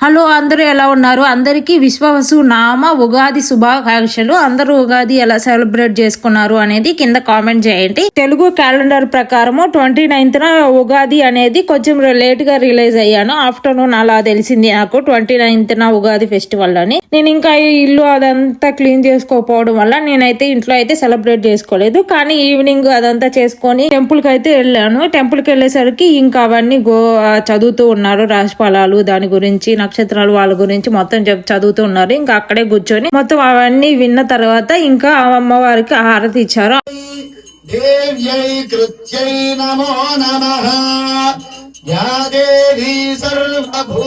Hello, అందరూ ఎలా ఉన్నారు? అందరికీ విశ్వవసు నామ ఉగాది శుభాకాంక్షలు. అందరూ ఉగాది ఎలా సెలబ్రేట్ చేసుకున్నారు అనేది కింద కామెంట్ చేయండి. తెలుగు క్యాలెండర్ ప్రకారము 29న ఉగాది అనేది కొంచెం లేట్ గా రిలీజ్ అయ్యాను. ఆఫ్టర్నూన్ అలా తెలిసింది నాకు 29న ఉగాది ఫెస్టివల్ అని. నేను ఇంకా ఇల్లు అదంతా క్లీన్ చేసుకోకపోవడం వల్ల నేనైతే ఇంట్లో అయితే సెలబ్రేట్ చేసుకోలేదు. కానీ ఈవినింగ్ అదంతా చేసుకొని టెంపుల్ కి అయితే వెళ్ళాను. టెంపుల్ కి వెళ్ళేసరికి ఇంకా అవన్నీ చదువుతూ ఉన్నారు, రాశి ఫలాలు దాని గురించి, నక్షత్రాలు వాళ్ళ గురించి మొత్తం చదువుతూ ఉన్నారు. ఇంకా అక్కడే కూర్చొని మొత్తం అవన్నీ విన్న తర్వాత ఇంకా అమ్మవారికి హారతి ఇచ్చారు.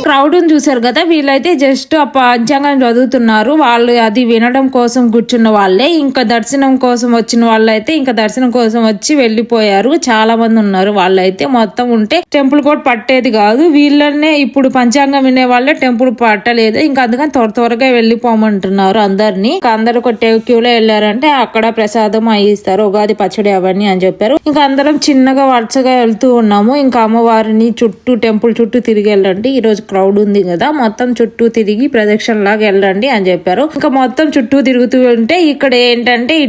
క్రౌడ్ చూసారు కదా, వీళ్ళైతే జస్ట్ ఆ పంచాంగం చదువుతున్నారు. వాళ్ళు అది వినడం కోసం కూర్చున్న వాళ్ళే. ఇంకా దర్శనం కోసం వచ్చిన వాళ్ళైతే ఇంకా దర్శనం కోసం వచ్చి వెళ్ళిపోయారు. చాలా మంది ఉన్నారు. వాళ్ళైతే మొత్తం ఉంటే టెంపుల్ కూడా పట్టేది కాదు. వీళ్ళనే ఇప్పుడు పంచాంగం వినే వాళ్ళే టెంపుల్ పట్టలేదు. ఇంకా అందుకని త్వరగా వెళ్ళిపోమంటున్నారు అందరినీ. అందరూ క్యూలో వెళ్ళారంటే అక్కడ ప్రసాదం ఇస్తారు, ఉగాది పచ్చడి అవన్నీ అని చెప్పారు. ఇంకా అందరం చిన్నగా వరుసగా వెళ్తూ ఉన్నాము. ఇంకా అమ్మవారిని చుట్టూ టెంపుల్ చుట్టూ తిరిగి వెళ్ళండి, ఈ రోజు క్రౌడ్ ఉంది కదా, మొత్తం చుట్టూ తిరిగి ప్రదక్షిణ లాగా వెళ్ళండి అని చెప్పారు. ఇంకా మొత్తం చుట్టూ తిరుగుతూ ఉంటే ఇక్కడ ఏంటంటే ఈ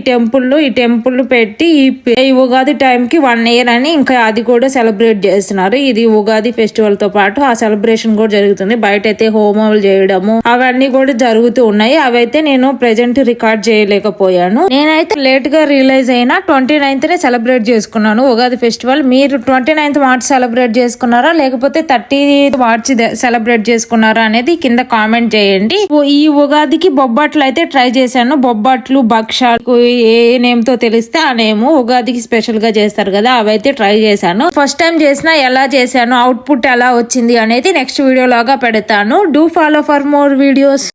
టెంపుల్ పెట్టి ఈ ఉగాది టైం కి 1 year అని ఇంకా అది కూడా సెలబ్రేట్ చేస్తున్నారు. ఇది ఉగాది ఫెస్టివల్ తో పాటు ఆ సెలబ్రేషన్ కూడా జరుగుతుంది. బయట అయితే హోమాలు చేయడము అవన్నీ కూడా జరుగుతూ ఉన్నాయి. అవైతే నేను ప్రెజెంట్ రికార్డ్ చేయలేకపోయాను. నేనైతే లేట్ గా రిలీజ్ అయినా 29th సెలబ్రేట్ చేసుకున్నాను ఉగాది ఫెస్టివల్. మీరు 29th మార్చ్ సెలబ్రేట్ చేసుకున్నారా లేకపోతే 30th మార్చ్ సెలబ్రేట్ చేసుకున్నారా అనేది కింద కామెంట్ చేయండి. ఈ ఉగాదికి బొబ్బట్లు అయితే ట్రై చేశాను. బొబ్బట్లు, భక్షాలు ఏ నేమ్ తో తెలిస్తే ఆ నేమ్ ఉగాదికి స్పెషల్ గా చేస్తారు కదా, అవైతే ట్రై చేశాను. ఫస్ట్ టైం చేసినా ఎలా చేశాను, అవుట్పుట్ ఎలా వచ్చింది అనేది నెక్స్ట్ వీడియో లాగా పెడతాను. Do follow for more videos.